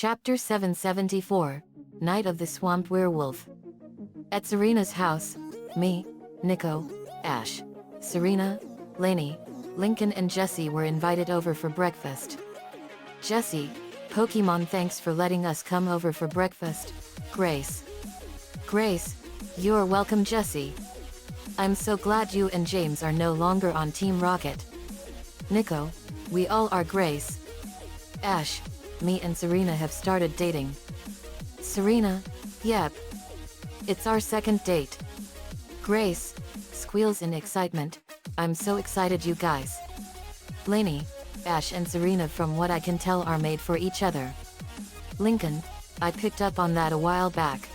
Chapter 774, Night of the Swamp Werewolf. At Serena's house, me, Nico, Ash, Serena, Lainey, Lincoln and Jesse were invited over for breakfast. Jesse, Pokemon, thanks for letting us come over for breakfast. Grace. Grace, you're welcome, Jesse. I'm so glad you and James are no longer on Team Rocket. Nico, we all are. Grace. Ash, me and Serena have started dating. Serena, yep. It's our second date. Grace, squeals in excitement, I'm so excited, you guys. Lainey, Ash and Serena, from what I can tell, are made for each other. Lincoln, I picked up on that a while back.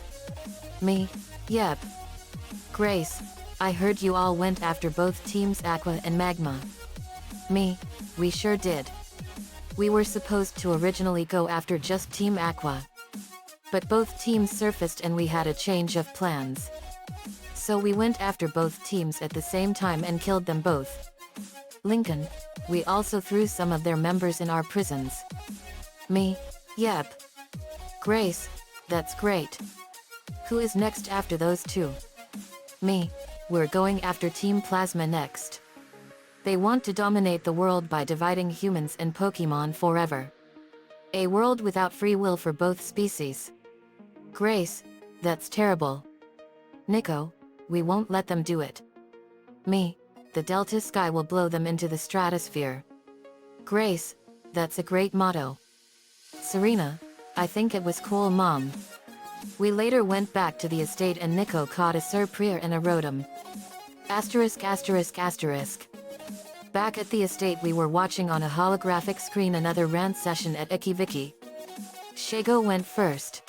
Me, yep. Grace, I heard you all went after both teams Aqua and Magma. Me, we sure did. We were supposed to originally go after just Team Aqua. But both teams surfaced and we had a change of plans. So we went after both teams at the same time and killed them both. Lincoln, we also threw some of their members in our prisons. Me, yep. Grace, that's great. Who is next after those two? Me, we're going after Team Plasma next. They want to dominate the world by dividing humans and Pokemon forever. A world without free will for both species. Grace, that's terrible. Nico, we won't let them do it. Me, the Delta Sky will blow them into the stratosphere. Grace, that's a great motto. Serena, I think it was cool, Mom. We later went back to the estate and Nico caught a Serpent and a Rotom. Asterisk asterisk asterisk. Back at the estate, we were watching on a holographic screen another rant session at Ikiviki. Shago went first.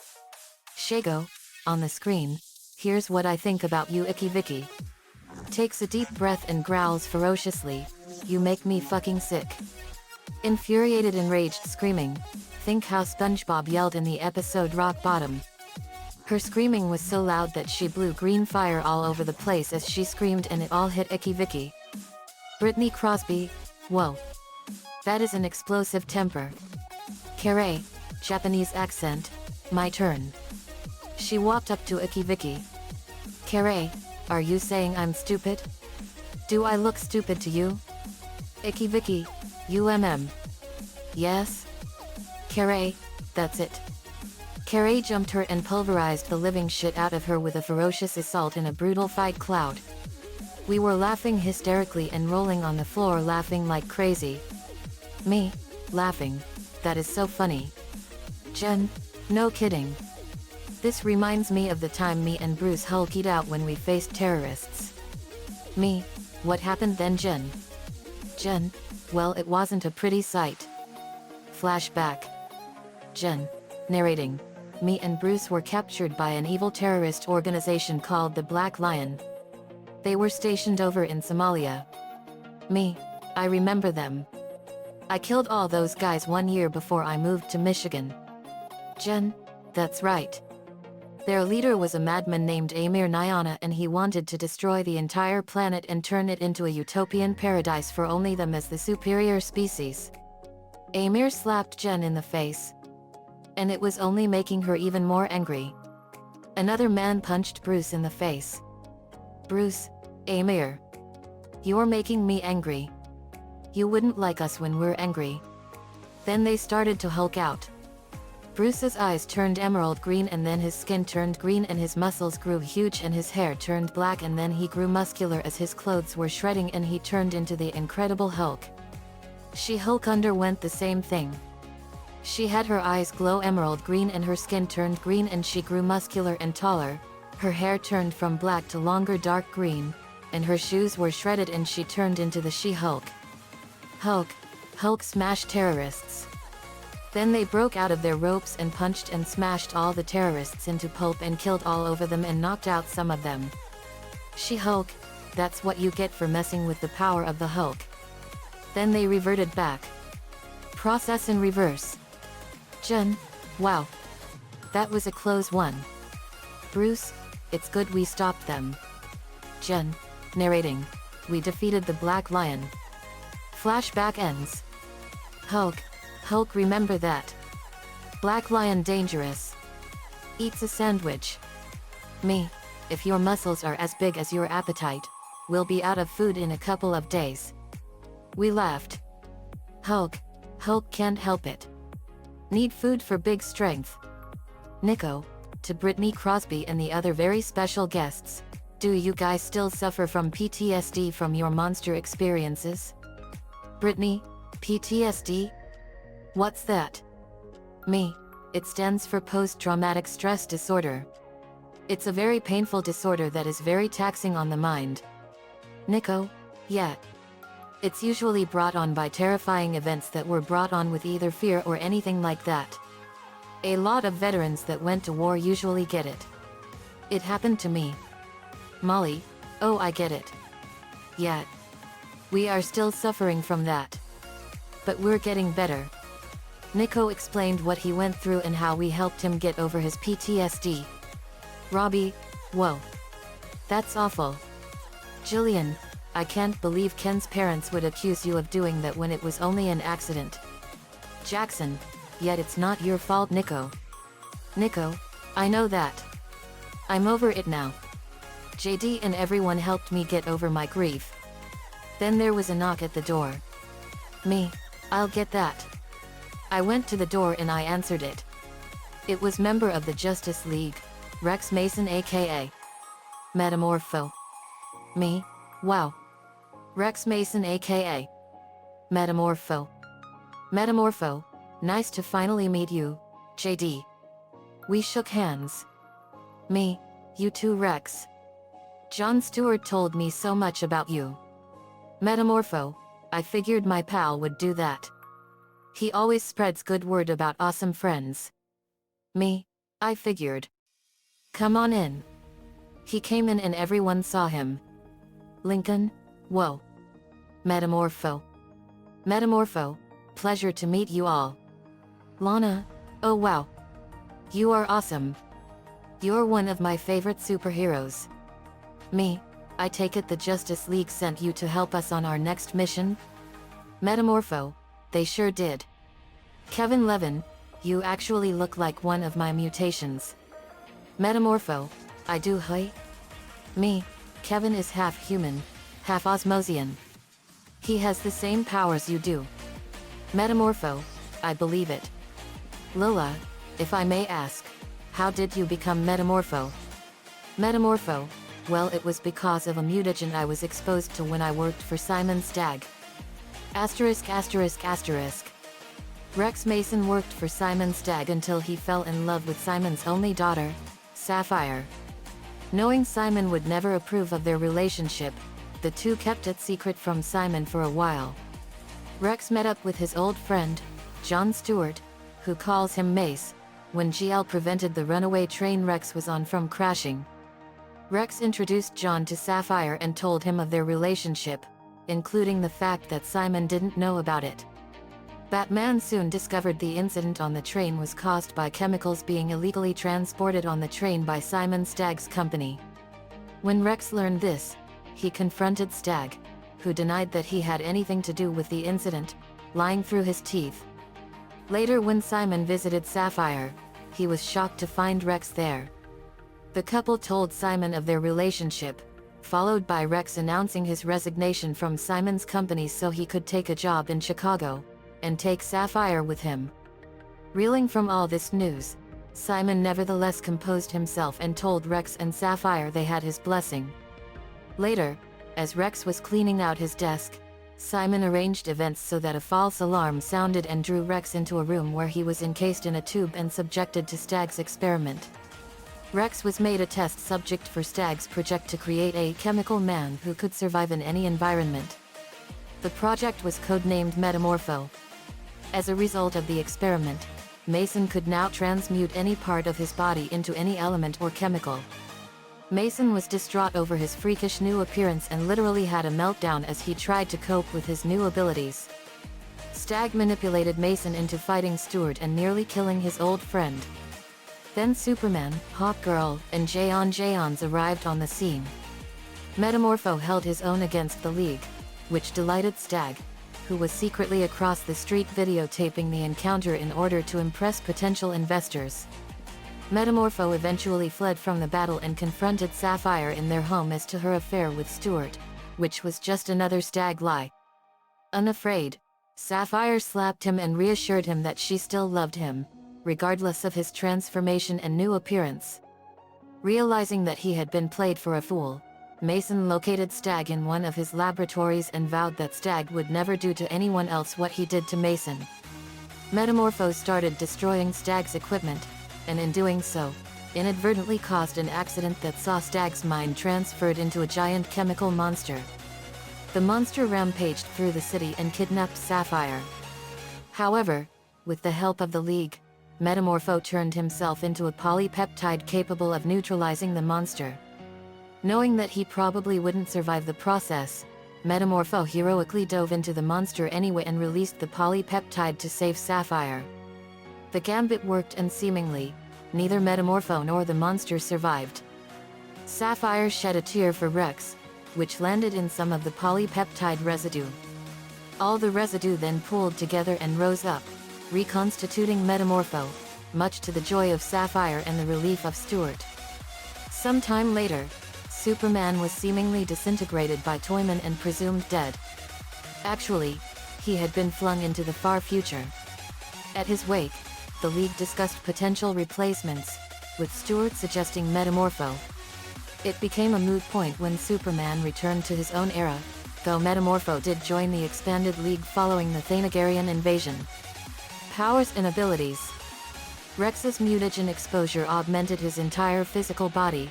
Shago, on the screen, here's what I think about you. Ikiviki takes a deep breath and growls ferociously, you make me fucking sick. Infuriated, enraged, screaming. Think how SpongeBob yelled in the episode Rock Bottom. Her screaming was so loud that she blew green fire all over the place as she screamed, and it all hit Ikiviki. Brittany Crosby, whoa. That is an explosive temper. Carey, Japanese accent, my turn. She walked up to Ikiviki. Carey, are you saying I'm stupid? Do I look stupid to you? Ikiviki, Yes? Carey, that's it. Carey jumped her and pulverized the living shit out of her with a ferocious assault in a brutal fight cloud. We were laughing hysterically and rolling on the floor laughing like crazy. Me, laughing. That is so funny. Jen, no kidding. This reminds me of the time me and Bruce hulkied out when we faced terrorists. Me, what happened then? Jen, well, it wasn't a pretty sight. Flashback. Jen, narrating. Me and Bruce were captured by an evil terrorist organization called the Black Lion. They were stationed over in Somalia. Me, I remember them. I killed all those guys 1 year before I moved to Michigan. Jen, that's right. Their leader was a madman named Amir Nyana, and he wanted to destroy the entire planet and turn it into a utopian paradise for only them as the superior species. Amir slapped Jen in the face. And it was only making her even more angry. Another man punched Bruce in the face. Bruce, Amir. You're making me angry. You wouldn't like us when we're angry. Then they started to Hulk out. Bruce's eyes turned emerald green, and then his skin turned green and his muscles grew huge and his hair turned black, and then he grew muscular as his clothes were shredding and he turned into the Incredible Hulk. She-Hulk underwent the same thing. She had her eyes glow emerald green and her skin turned green and she grew muscular and taller. Her hair turned from black to longer dark green, and her shoes were shredded and she turned into the She-Hulk. Hulk smashed terrorists. Then they broke out of their ropes and punched and smashed all the terrorists into pulp and killed all over them and knocked out some of them. She-Hulk, that's what you get for messing with the power of the Hulk. Then they reverted back. Process in reverse. Jen, wow. That was a close one. Bruce, it's good we stopped them. Jen, narrating. We defeated the Black Lion. Flashback ends. Hulk, remember that. Black lion dangerous. Eats a sandwich. Me, if your muscles are as big as your appetite, we'll be out of food in a couple of days. We laughed. Hulk can't help it. Need food for big strength. Nico, to Brittany Crosby and the other very special guests, do you guys still suffer from PTSD from your monster experiences? Brittany, PTSD? What's that? Me, it stands for post-traumatic stress disorder. It's a very painful disorder that is very taxing on the mind. Nico, yeah. It's usually brought on by terrifying events that were brought on with either fear or anything like that. A lot of veterans that went to war usually get it. It happened to me. Molly, oh I get it. Yeah. We are still suffering from that. But we're getting better. Nico explained what he went through and how we helped him get over his PTSD. Robbie, whoa. That's awful. Jillian, I can't believe Ken's parents would accuse you of doing that when it was only an accident. Jackson, yet it's not your fault, Nico. Nico, I know that. I'm over it now. JD and everyone helped me get over my grief. Then there was a knock at the door. Me, I'll get that. I went to the door and I answered it. It was member of the Justice League, Rex Mason aka Metamorpho. Me, wow. Rex Mason aka Metamorpho. Metamorpho, nice to finally meet you, JD. We shook hands. Me, you too Rex. Jon Stewart told me so much about you. Metamorpho, I figured my pal would do that. He always spreads good word about awesome friends. Me, I figured. Come on in. He came in and everyone saw him. Lincoln, whoa. Metamorpho. Metamorpho, pleasure to meet you all. Lana, oh wow. You are awesome. You're one of my favorite superheroes. Me, I take it the Justice League sent you to help us on our next mission? Metamorpho, they sure did. Kevin Levin, you actually look like one of my mutations. Metamorpho, I do hey? Me, Kevin is half human, half Osmosian. He has the same powers you do. Metamorpho, I believe it. Lola, if I may ask, how did you become Metamorpho? Metamorpho, well it was because of a mutagen I was exposed to when I worked for Simon Stagg. Asterisk asterisk asterisk. Rex Mason worked for Simon Stagg until he fell in love with Simon's only daughter, Sapphire. Knowing Simon would never approve of their relationship, the two kept it secret from Simon for a while. Rex met up with his old friend, Jon Stewart, who calls him Mace, when GL prevented the runaway train Rex was on from crashing. Rex introduced Jon to Sapphire and told him of their relationship, including the fact that Simon didn't know about it. Batman soon discovered the incident on the train was caused by chemicals being illegally transported on the train by Simon Stagg's company. When Rex learned this, he confronted Stagg, who denied that he had anything to do with the incident, lying through his teeth. Later when Simon visited Sapphire, he was shocked to find Rex there. The couple told Simon of their relationship, followed by Rex announcing his resignation from Simon's company so he could take a job in Chicago, and take Sapphire with him. Reeling from all this news, Simon nevertheless composed himself and told Rex and Sapphire they had his blessing. Later, as Rex was cleaning out his desk, Simon arranged events so that a false alarm sounded and drew Rex into a room where he was encased in a tube and subjected to Stagg's experiment. Rex was made a test subject for Stagg's project to create a chemical man who could survive in any environment. The project was codenamed Metamorpho. As a result of the experiment, Mason could now transmute any part of his body into any element or chemical. Mason was distraught over his freakish new appearance and literally had a meltdown as he tried to cope with his new abilities. Stagg manipulated Mason into fighting Stewart and nearly killing his old friend. Then Superman, Hawkgirl, and Jayons arrived on the scene. Metamorpho held his own against the League, which delighted Stagg, who was secretly across the street videotaping the encounter in order to impress potential investors. Metamorpho eventually fled from the battle and confronted Sapphire in their home as to her affair with Stuart, which was just another stag lie. Unafraid, Sapphire slapped him and reassured him that she still loved him, regardless of his transformation and new appearance. Realizing that he had been played for a fool, Mason located Stag in one of his laboratories and vowed that Stag would never do to anyone else what he did to Mason. Metamorpho started destroying Stag's equipment, and in doing so, inadvertently caused an accident that saw Stag's mind transferred into a giant chemical monster. The monster rampaged through the city and kidnapped Sapphire. However, with the help of the League, Metamorpho turned himself into a polypeptide capable of neutralizing the monster. Knowing that he probably wouldn't survive the process, Metamorpho heroically dove into the monster anyway and released the polypeptide to save Sapphire. The gambit worked and seemingly, neither Metamorpho nor the monster survived. Sapphire shed a tear for Rex, which landed in some of the polypeptide residue. All the residue then pooled together and rose up, reconstituting Metamorpho, much to the joy of Sapphire and the relief of Stuart. Sometime later, Superman was seemingly disintegrated by Toyman and presumed dead. Actually, he had been flung into the far future. At his wake, the League discussed potential replacements, with Stuart suggesting Metamorpho. It became a moot point when Superman returned to his own era, though Metamorpho did join the expanded League following the Thanagarian invasion. Powers and abilities. Rex's mutagen exposure augmented his entire physical body.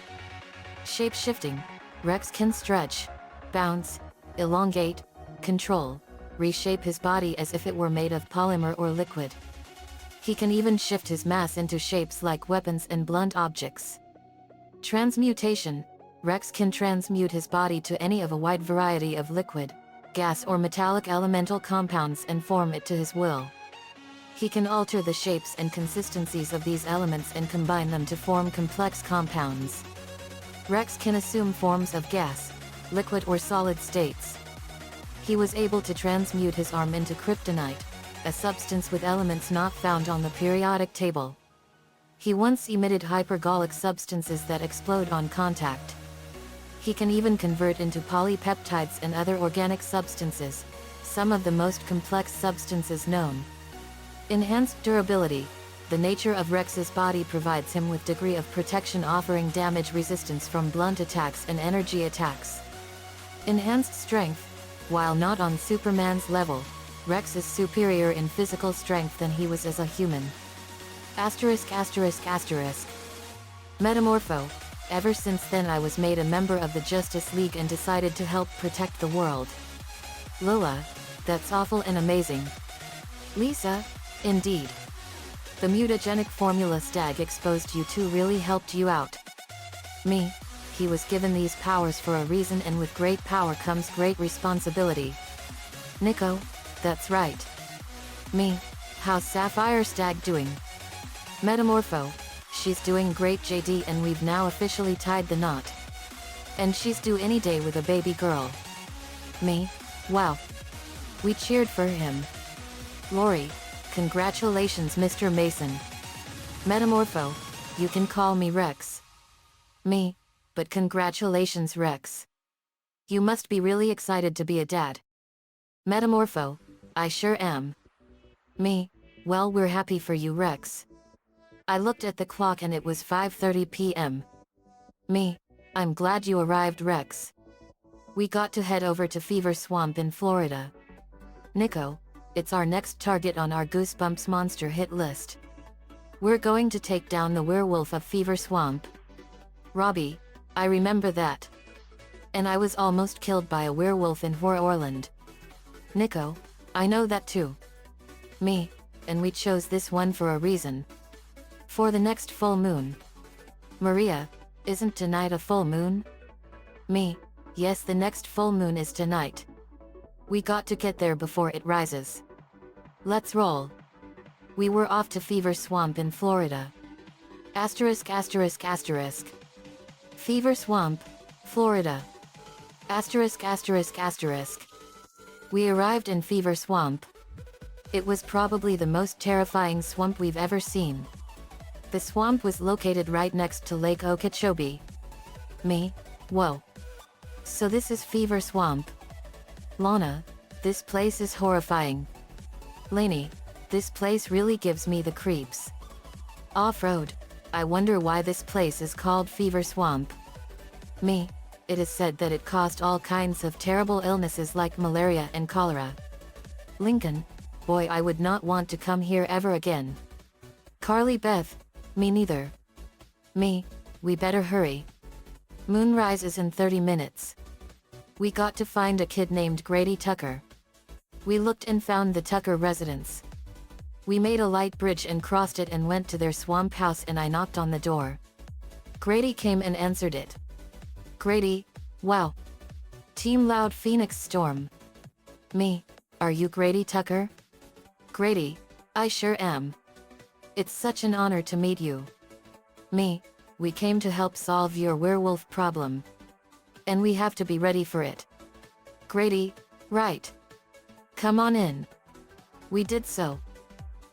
Shape-shifting, Rex can stretch, bounce, elongate, control, reshape his body as if it were made of polymer or liquid. He can even shift his mass into shapes like weapons and blunt objects. Transmutation, Rex can transmute his body to any of a wide variety of liquid, gas or metallic elemental compounds and form it to his will. He can alter the shapes and consistencies of these elements and combine them to form complex compounds. Rex can assume forms of gas, liquid or solid states. He was able to transmute his arm into kryptonite, a substance with elements not found on the periodic table. He once emitted hypergolic substances that explode on contact. He can even convert into polypeptides and other organic substances, some of the most complex substances known. Enhanced durability. The nature of Rex's body provides him with degree of protection, offering damage resistance from blunt attacks and energy attacks. Enhanced strength. While not on Superman's level, Rex is superior in physical strength than he was as a human. Metamorpho. Ever since then I was made a member of the Justice League and decided to help protect the world. Lola. That's awful and amazing. Lisa. Indeed. The mutagenic formula Stag exposed you to really helped you out. Me. He was given these powers for a reason, and with great power comes great responsibility. Nico. That's right. Me. How's Sapphire Stag doing? Metamorpho. She's doing great, JD, and we've now officially tied the knot. And she's due any day with a baby girl. Me. Wow. We cheered for him. Lori. Congratulations, Mr. Mason. Metamorpho. You can call me Rex. Me. But congratulations, Rex. You must be really excited to be a dad. Metamorpho. I sure am. Me. Well, we're happy for you, Rex. I looked at the clock and it was 5:30 p.m. Me. I'm glad you arrived, Rex. We got to head over to Fever Swamp in Florida. Nico. It's our next target on our Goosebumps monster hit list. We're going to take down the werewolf of Fever Swamp. Robbie. I remember that. And I was almost killed by a werewolf in Horrorland. Nico. I know that too. Me. And we chose this one for a reason. For the next full moon. Maria. Isn't tonight a full moon? Me. Yes, the next full moon is tonight. We got to get there before it rises. Let's roll. We were off to Fever Swamp in Florida. Fever Swamp, Florida. We arrived in Fever Swamp. It was probably the most terrifying swamp we've ever seen. The swamp was located right next to Lake Okeechobee. Me? Whoa. So this is Fever Swamp. Lana, this place is horrifying. Lainey, this place really gives me the creeps. Off-road, I wonder why this place is called Fever Swamp. Me, it is said that it caused all kinds of terrible illnesses like malaria and cholera. Lincoln, boy, I would not want to come here ever again. Carly Beth, me neither. Me, we better hurry. Moonrise is in 30 minutes. We got to find a kid named Grady Tucker. We looked and found the Tucker residence. We made a light bridge and crossed it and went to their swamp house, and I knocked on the door. Grady came and answered it. Grady, wow. Team Loud Phoenix Storm. Me, are you Grady Tucker? Grady, I sure am. It's such an honor to meet you. Me, we came to help solve your werewolf problem. And we have to be ready for it. Grady, right. Come on in. We did so.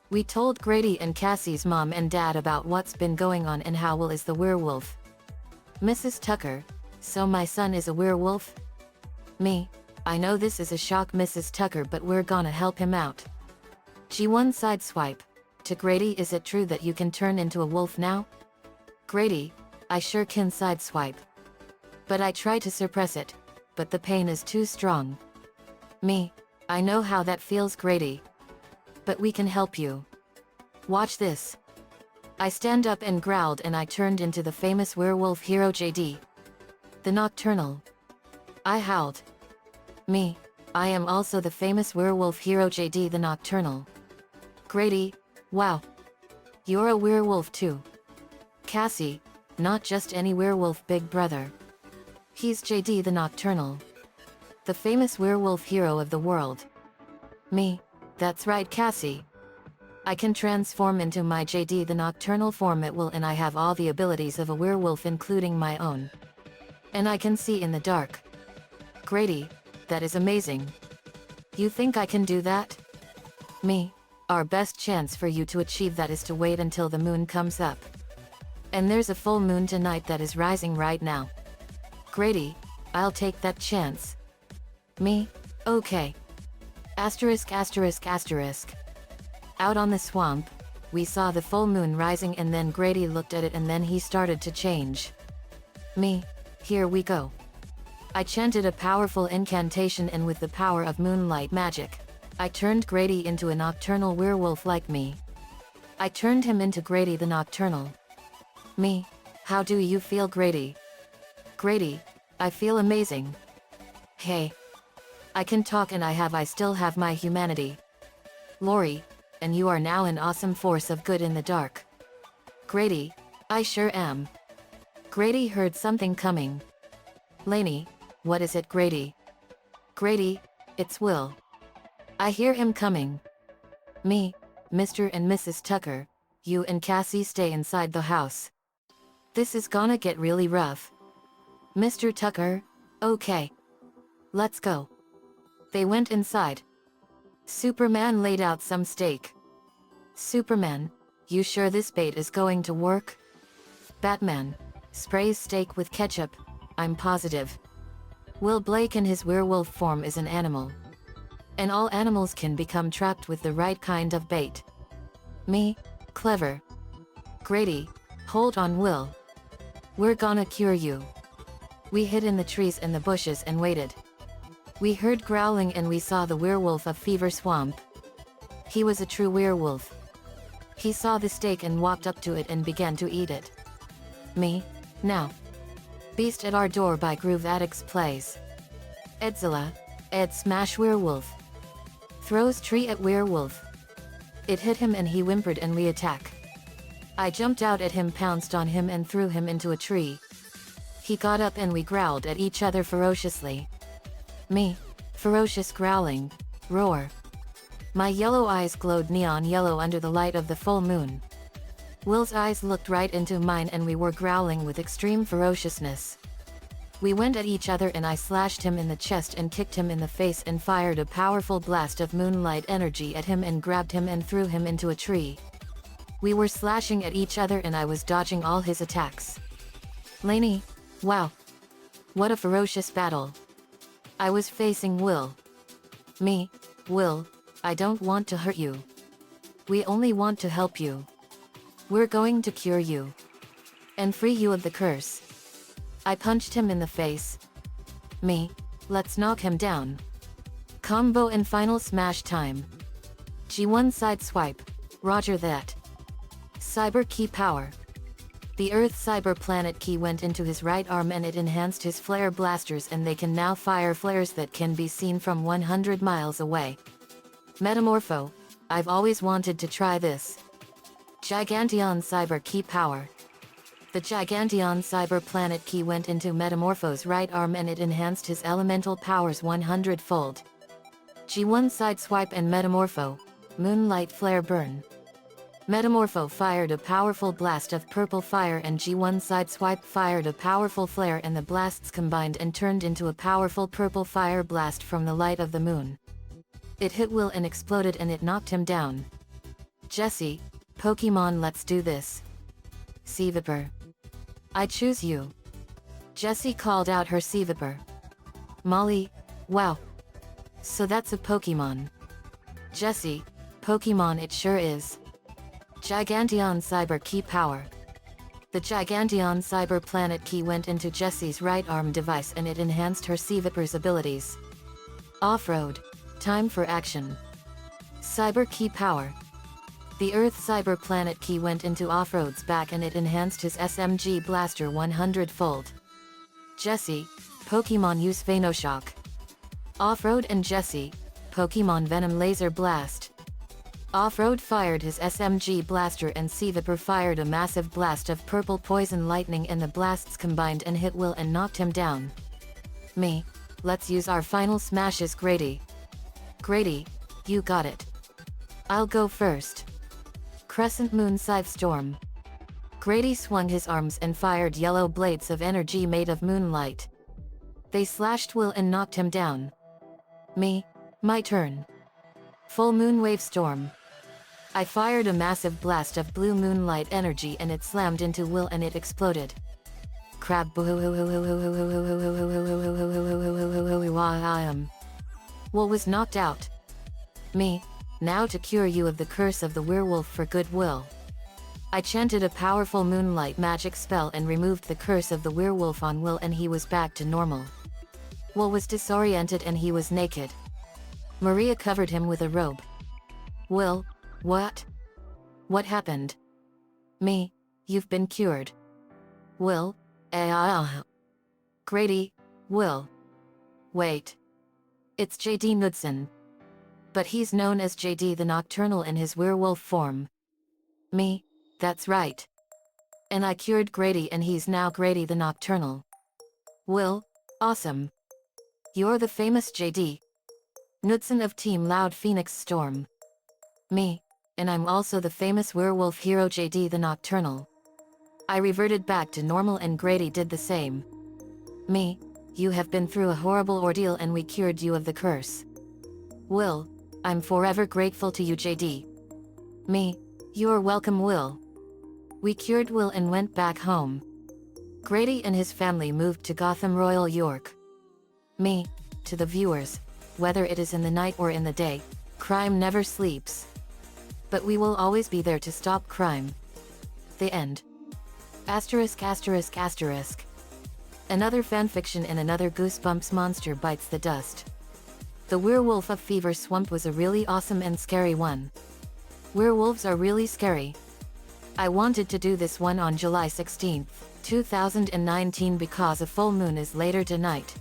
We told Grady and Cassie's mom and dad about what's been going on and how Will is the werewolf. Mrs. Tucker, so my son is a werewolf? Me, I know this is a shock, Mrs. Tucker, but we're gonna help him out. G1 sideswipe. To Grady, is it true that you can turn into a wolf now? Grady, I sure can sideswipe. But I try to suppress it, but the pain is too strong. Me, I know how that feels, Grady. But we can help you. Watch this. I stand up and growled, and I turned into the famous werewolf hero JD. The Nocturnal. I howled. Me, I am also the famous werewolf hero JD the Nocturnal. Grady, wow. You're a werewolf too. Cassie, not just any werewolf, big brother. He's JD the Nocturnal. The famous werewolf hero of the world. Me, that's right, Cassie. I can transform into my JD the Nocturnal form at will, and I have all the abilities of a werewolf, including my own. And I can see in the dark. Grady, that is amazing. You think I can do that? Me, our best chance for you to achieve that is to wait until the moon comes up. And there's a full moon tonight that is rising right now. Grady, I'll take that chance. Me, okay. Asterisk asterisk asterisk. Out on the swamp, we saw the full moon rising, and then Grady looked at it and then he started to change. Me, here we go. I chanted a powerful incantation, and with the power of moonlight magic, I turned Grady into a nocturnal werewolf like me. I turned him into Grady the Nocturnal. Me, how do you feel, Grady? Grady, I feel amazing. Hey. I can talk and I still have my humanity. Lori, and you are now an awesome force of good in the dark. Grady, I sure am. Grady heard something coming. Lainey, what is it, Grady? Grady, it's Will. I hear him coming. Me, Mr. and Mrs. Tucker, you and Cassie stay inside the house. This is gonna get really rough. Mr. Tucker, okay. Let's go. They went inside. Superman laid out some steak. Superman, you sure this bait is going to work? Batman, sprays steak with ketchup, I'm positive. Will Blake in his werewolf form is an animal. And all animals can become trapped with the right kind of bait. Me, clever. Grady, hold on, Will. We're gonna cure you. We hid in the trees and the bushes and waited. We heard growling and we saw the werewolf of Fever Swamp. He was a true werewolf. He saw the steak and walked up to it and began to eat it. Me, now. Beast at Our Door by Groove Addicts plays. Edzilla, Ed smash werewolf. Throws tree at werewolf. It hit him and he whimpered and re-attack. I jumped out at him, pounced on him and threw him into a tree. He got up and we growled at each other ferociously. Me, ferocious growling, roar. My yellow eyes glowed neon yellow under the light of the full moon. Will's eyes looked right into mine and we were growling with extreme ferociousness. We went at each other and I slashed him in the chest and kicked him in the face and fired a powerful blast of moonlight energy at him and grabbed him and threw him into a tree. We were slashing at each other and I was dodging all his attacks. Lainey, wow. What a ferocious battle. I was facing Will. Me, Will, I don't want to hurt you. We only want to help you. We're going to cure you. And free you of the curse. I punched him in the face. Me, let's knock him down. Combo and final smash time. G1 side swipe, roger that. Cyber key power. The Earth Cyber Planet key went into his right arm and it enhanced his flare blasters and they can now fire flares that can be seen from 100 miles away. Metamorpho, I've always wanted to try this. Giganteon Cyber Key Power. The Giganteon Cyber Planet key went into Metamorpho's right arm and it enhanced his elemental powers 100-fold. G1 side swipe and Metamorpho, Moonlight Flare Burn. Metamorpho fired a powerful blast of purple fire and G1 side swipe fired a powerful flare and the blasts combined and turned into a powerful purple fire blast from the light of the moon. It hit Will and exploded and it knocked him down. Jessie, Pokemon, let's do this. Seviper. I choose you. Jessie called out her Seviper. Molly, wow. So that's a Pokemon. Jessie, Pokemon it sure is. Giganteon Cyber Key Power. The Giganteon Cyber Planet key went into Jessie's right arm device and it enhanced her Seviper's abilities. Off-road. Time for action. Cyber Key Power. The Earth Cyber Planet key went into Off-road's back and it enhanced his SMG blaster 100-fold. Jessie, Pokemon use Venoshock. Off-road and Jessie, Pokemon Venom Laser Blast. Off-road fired his SMG blaster and Seviper fired a massive blast of purple poison lightning and the blasts combined and hit Will and knocked him down. Me, let's use our final smashes. Grady. Grady, you got it. I'll go first. Crescent Moon Scythe Storm. Grady swung his arms and fired yellow blades of energy made of moonlight. They slashed Will and knocked him down. Me, my turn. Full Moon Wave Storm. I fired a massive blast of blue moonlight energy and it slammed into Will and it exploded. Crab. Will was knocked out. Me, now to cure you of the curse of the werewolf for goodwill. I chanted a powerful moonlight magic spell and removed the curse of the werewolf on Will and he was back to normal. Will was disoriented and he was naked. Maria covered him with a robe. Will, what? What happened? Me, you've been cured. Will, Grady, Will. Wait. It's JD Knudsen. But he's known as JD the Nocturnal in his werewolf form. Me, that's right. And I cured Grady and he's now Grady the Nocturnal. Will, awesome. You're the famous JD Knudsen of Team Loud Phoenix Storm. Me, and I'm also the famous werewolf hero JD the Nocturnal. I reverted back to normal and Grady did the same. Me, you have been through a horrible ordeal and we cured you of the curse. Will, I'm forever grateful to you JD. Me, you're welcome Will. We cured Will and went back home. Grady and his family moved to Gotham Royal York. Me, to the viewers, whether it is in the night or in the day, crime never sleeps. But we will always be there to stop crime. The end. Asterisk asterisk asterisk. Another fanfiction and another Goosebumps monster bites the dust. The Werewolf of Fever Swamp was a really awesome and scary one. Werewolves are really scary. I wanted to do this one on July 16, 2019 because a full moon is later tonight.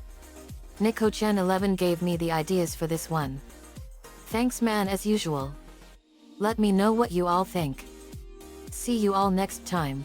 Nico-chan11 gave me the ideas for this one. Thanks man as usual. Let me know what you all think. See you all next time.